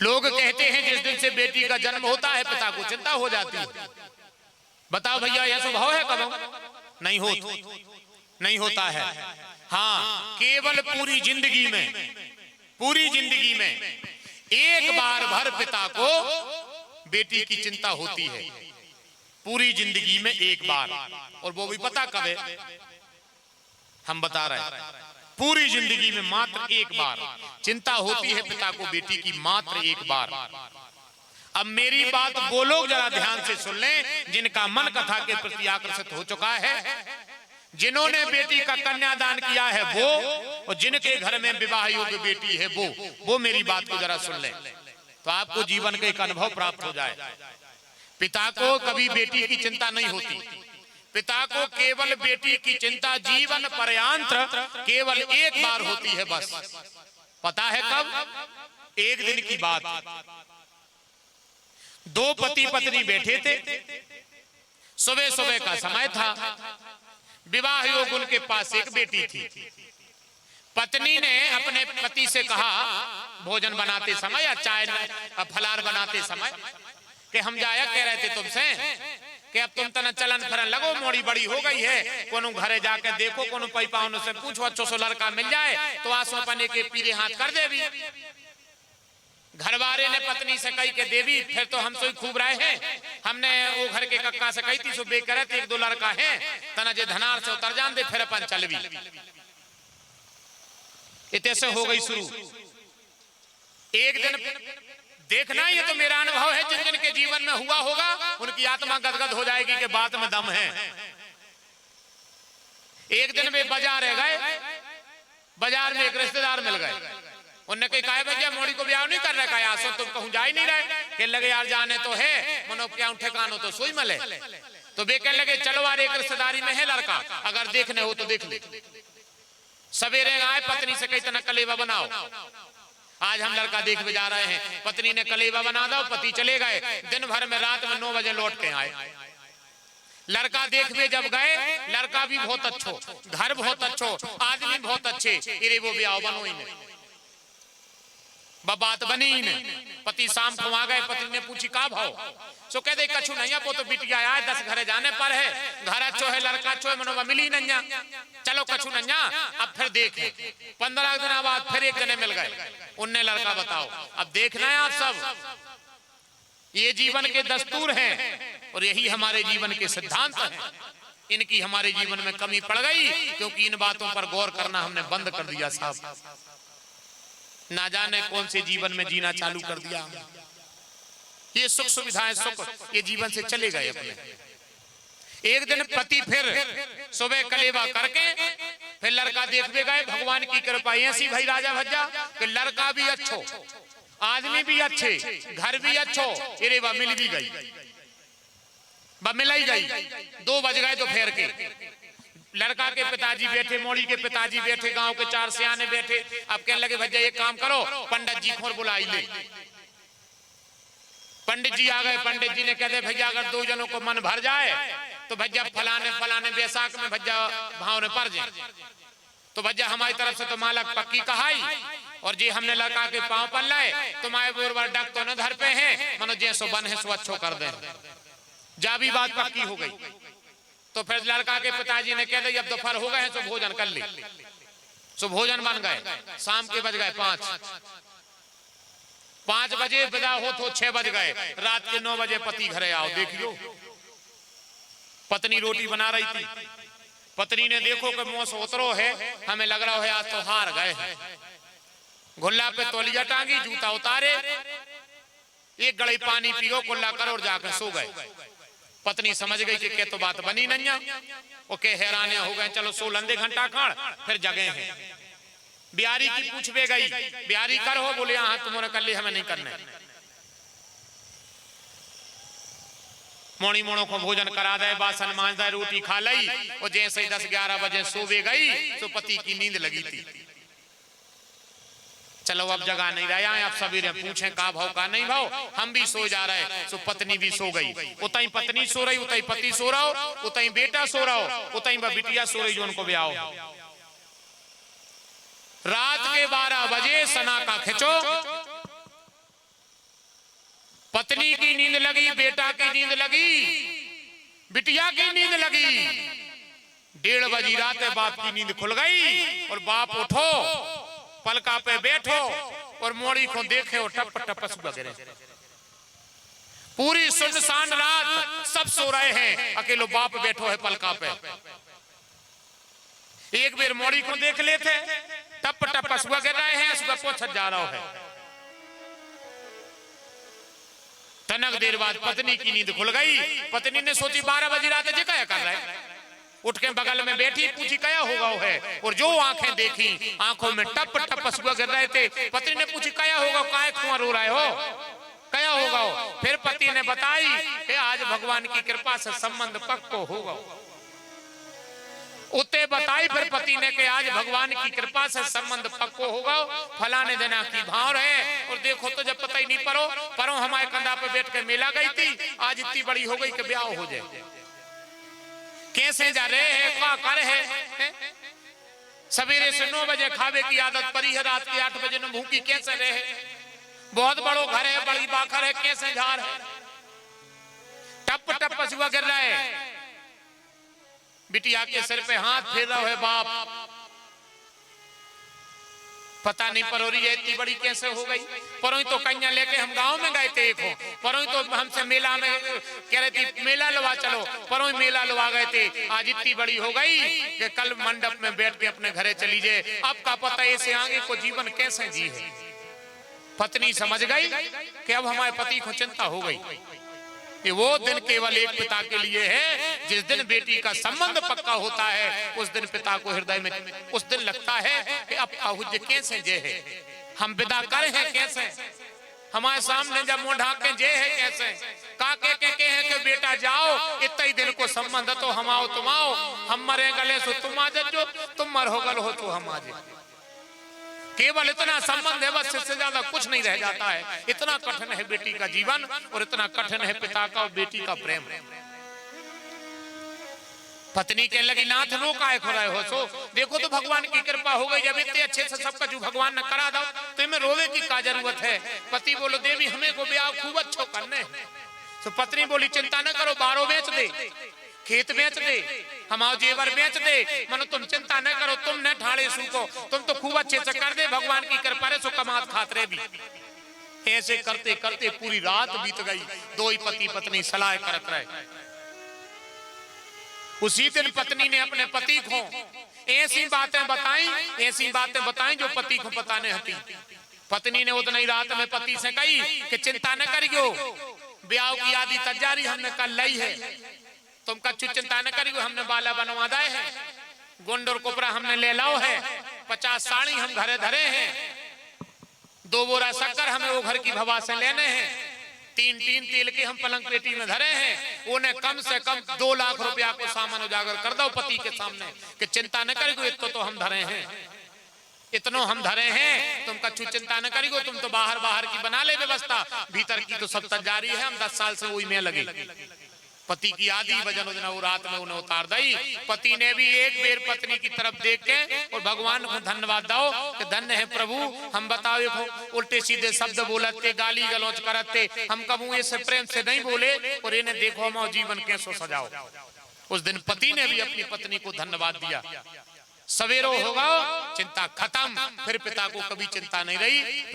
लोग कहते हैं जिस दिन से बेटी का जन्म होता है पिता को चिंता हो जाती है। बताओ भैया यह स्वभाव है कब? नहीं होता है। हाँ, केवल पूरी जिंदगी में एक बार भर पिता को बेटी की चिंता होती है, पूरी जिंदगी में एक बार। और वो भी पता कब है? हम बता रहे हैं, पूरी जिंदगी में मात्र एक बार चिंता होती है पिता को बेटी की, मात्र एक बार। अब मेरी बात वो लोग जरा ध्यान से सुन लें जिनका मन कथा के प्रति आकर्षित हो चुका है, जिन्होंने बेटी का कन्यादान किया है वो, और जिनके घर में विवाह योग्य बेटी है वो मेरी बात को जरा सुन लें तो आपको जीवन का एक अनुभव प्राप्त हो जाए। पिता को कभी बेटी की चिंता नहीं होती, पिता को केवल बेटी की चिंता जीवन पर्यंत केवल एक बार होती है बस। पता है कब? एक दिन की बात, दो पति पत्नी बैठे थे, सुबह का समय था, विवाह योग उनके पास एक बेटी थी। पत्नी ने अपने पति से कहा भोजन बनाते समय या चाय फलार बनाते समय कि हम जाया कह रहे थे तुमसे कि अब तुम तना चलन फिरन लगो, मोड़ी बड़ी हो गई है, कोनो घरे जाके देखो, कोनो पई पाउन से पूछो, अच्छो सो लड़का मिल जाए तो आंसू पने के पीरे हाथ कर देवी। घरवारे ने पत्नी से कही के देवी फिर तो हम तो खूब रहे हैं, हमने वो घर के कक्का से कही थी सो बे करे एक दो लड़का है तना जे धनार से उतर जान दे फिर अपन चलवी। इतने से हो गई शुरू। एक दिन देखना, ये तो मेरा अनुभव है, जिन जिन के जीवन में हुआ होगा उनकी आत्मा गदगद हो जाएगी कि बात में दम है। एक दिन वे बाजार गए, बाजार में एक रिश्तेदार मिल गए, उनने कहा भैया मोड़ी को ब्याह नहीं कर रहा है, आसो तुम कहूं जा ही नहीं रहे, कह लगे यार जाने तो है मनो क्या ठेकानो तो सोई मले। तो वे कहने लगे चलो यार एक रिश्तेदारी में है लड़का, अगर देखने हो तो देख ले। सवेरे आए, पत्नी से कही तना कलेवा बनाओ, आज हम लड़का देखने जा रहे हैं। पत्नी ने कलेवा बना दो, पति चले गए, दिन भर में रात में 9 बजे लौट के आए। लड़का देखने जब गए, लड़का भी बहुत अच्छो, घर बहुत अच्छो, आदमी बहुत अच्छे, इरे वो ब्याह बनो ही नहीं, बात बनी ही नहीं। पति शाम को आ गए, पत्नी ने पूछी का भाव, सो कह दे कछु नहीं, वो तो बिटिया आया 10 घरे जाने पर है, घर अच्छो है, लड़का अच्छो है, मनोबा मिली नहीं, चलो कछु नहीं। अब फिर देखे 15 दिन बाद फिर एक जने मिल गए, उनने लड़का बताओ। अब देखना है आप सब, ये जीवन के दस्तूर हैं और यही हमारे जीवन के सिद्धांत हैं। इनकी हमारे जीवन में कमी पड़ गई क्योंकि इन बातों पर गौर करना हमने बंद कर दिया साहब। ना जाने कौन से जीवन में जीना चालू कर दिया, ये सुख सुविधाएं सुख ये जीवन से चले गए अपने। एक दिन पति फिर सुबह कलेवा करके फिर लड़का देखने गए, भगवान की कृपा ऐसी भाई राजा भज्जा कि लड़का भी अच्छो, आदमी भी अच्छे, घर भी अच्छो, अरे बा मिल भी गई, बा मिल ही गई। 2 बज गए दोपहर के, लड़का के पिताजी बैठे, मोड़ी के पिताजी बैठे, गांव के 4 सियाने बैठे। अब कहने लगे भैया एक काम करो, पंडित जी को बुलाई ले। पंडित जी आ गए, पंडित जी ने कहते भैया अगर 2 जनों को मन भर जाए तो भैया फलाने फलाने बैसाख में भैया भाव ने पड़ जाए, तो भैया हमारी तरफ से तो मालक पक्की कहाई, और जी हमने लड़का के पांव पर लाए तुम्हारे बोरवर डक तो न धर पे हैं, मनो जैसो बन है सो अच्छो कर दे, जा भी बात पक्की हो गई। तो फिर लड़का के पिताजी ने कह दिया अब दोपहर हो गए हैं तो भोजन कर ले। सो भोजन बन गए, शाम के बज गए 5 बजे विदा हो तो 6 बज गए, रात के 9 बजे पति घरे आओ। देखियो पत्नी रोटी बना रही थी, पत्नी ने देखो कि मुंह से उतरो है, हमें लग रहा है आज तो हार गए हैं। गुल्ला पे तौलिया टांगी, जूता उतारे, एक गड़ी पानी पियो, कुल्ला करो और जाकर सो गए। पत्नी समझ गई कि के तो बात बनी नहीं, ओके हैरान हो गए, चलो 16 घंटा खाड़ फिर जगे हैं। बिहारी की पूछवे गई, बिहारी कर हो, बोले हाँ तुम्हारे कर ली, हमें नहीं करने। मोड़ी मोड़ों को भोजन करा दे, बासन मांज दे, रोटी खा ली, और जैसे ही 10-11 बजे सोवे गई तो पति की नींद लगी थी। चलो अब जगह नहीं रहा, आप सवेरे पूछें का भाव का नहीं भाव, हम भी सो जा रहे, तो पत्नी भी सो गई। उतई पत्नी सो रही, उतई पति सो रहा हो, उतई बेटा सो रहा हो, उतई बिटिया सो रही जो उनको ब्याह। रात के 12 बजे सना का खिंचो, की नींद लगी, बेटा की नींद लगी, बिटिया की नींद लगी। 1:30 बजी रात है, बाप की नींद खुल गई और बाप उठो, पलका पे बैठो और मोड़ी को देखे और टप टप पशु गिरे। पूरी सुनसान रात, सब सो रहे हैं, अकेलो बाप बैठो है पलका पे। एक बेर मोड़ी को देख लेते, टप टप पशुआ गिर रहे हैं, सुबह पोछत जा रहा है। तनक देर बाद पत्नी की नींद खुल गई। पत्नी ने सोची 12 बजी रात है, क्या कर रहा है। उठ के बगल में बैठी, पूछी क्या होगा है, और जो आंखें देखी, आंखों में टप टप पशुआ गिर रहे थे। पत्नी ने पूछी क्या होगा, काय कुआं रो रहे हो, क्या होगा। फिर पति ने बताई कि आज भगवान की कृपा से संबंध पक्को होगा। उते बताई फिर पति ने कि आज भगवान की कृपा से संबंध पक्को होगा, फलाने दिना की भाव है। और देखो तो जब पता ही नहीं परो हमारे कंधा पे बैठ कर मेला गई थी, आज इतनी बड़ी हो गई कि ब्याह हो जाए। कैसे जा रहे हैं, क्या कर है। सवेरे से 9 बजे खावे की आदत पड़ी है, रात के 8 बजे न भूखी कैसे रहे। बहुत बड़ो घर है, बड़ी बाखर है, कैसे जा रहे। टप टप पशुआ गिर रहा है। बिटिया के सिर पे हाथ फेर रहा है बाप, पता नहीं परोरी है इतनी बड़ी कैसे हो गई। परोई तो कन्या लेके हम गांव में गए थे, एक हो परोई तो हमसे मेला में कह रही थी मेला लवा चलो, परोई मेला लवा गए थे। आज इतनी बड़ी हो गई कि कल मंडप में बैठ के अपने घरे चली जाए। अब का पता ऐसे आगे को जीवन कैसे जी है। पत्नी समझ गई कि अब हमारे पति को चिंता हो गई। कि वो दिन केवल एक पिता के लिए है, जिस दिन बेटी का संबंध पक्का होता है, उस दिन पिता को हृदय में उस दिन लगता है कि अब आहुज कैसे जे है, हम विदा करे हैं कैसे, हमारे सामने जब मुंह ढाक के जे है कैसे। काके के है कि बेटा जाओ, इतना ही दिन को संबंध तो हम आओ तुम आओ, हम मरे गले सो तुम आ जो, तुम मर हो गल हो तो हम आ जाए। केवल इतना संबंध है, बस इससे ज्यादा कुछ नहीं रह जाता है। इतना कठिन है बेटी का जीवन और इतना कठिन है पिता का और बेटी का प्रेम। पत्नी के लगी नाथ रो काय खो रहे हो, सो देखो तो भगवान की कृपा हो गई। जब इतने अच्छे से सबका जो भगवान ने करा दो तो इनमें रोवे की क्या जरूरत है। पति बोलो देवी हमें को ब्याह खूब अच्छो करने। तो पत्नी बोली चिंता न करो, बारो बेच दे, खेत बेच दे, हमारे जेवर बेच दे, मनो तुम चिंता न करो, तुम न ठाड़े सूखो, तुम तो खूब अच्छे से कर दे, भगवान की कृपा रे सो कमात खातरे भी। ऐसे करते करते पूरी रात बीत गई। दो ही पति पत्नी सलाह करत रहे। उसी दिन पत्नी ने अपने पति को ऐसी बातें बताई जो पति को पता नहीं हती। पत्नी ने उतनी रात में पति से कही कि चिंता न करियो, ब्याह की आदि तैयारी हमने कल लाई है, तुम कछु चिंता न करियो, हमने बाला बनवा दाए है, गुंडर कुपरा हमने ले लाओ है, 50 साड़ी हम घरे धरे हैं, 2 बोरा शक्कर हमें वो घर की भवा से लेने हैं, 3 तेल के हम पलंग पेटी में धरे हैं। उन्हें कम से कम 2 लाख रुपया को सामान उजागर कर दो पति के सामने कि चिंता न करियो, इतो तो हम धरे हैं, इतनो हम धरे हैं, तुम कछु चिंता न करियो, तुम तो बाहर की बना ले व्यवस्था, भीतर की तो सब तैयारी है, हम 10 साल से वही में लगे। पति की आदि वजन वो रात में उन्हें उतार दी। पति ने भी एक बेर पत्नी की तरफ देख के और भगवान को धन्यवाद दो कि धन्य है प्रभु, हम बताओ उल्टे सीधे शब्द बोलते, गाली गलौज करते, हम कबू ऐसे प्रेम से नहीं बोले और इन्हें देखो हमारा जीवन कैसो सजाओ। उस दिन पति ने भी अपनी पत्नी को धन्यवाद दिया। सवेरो होगा चिंता खत्म, फिर पिता को कभी चिंता नहीं रही।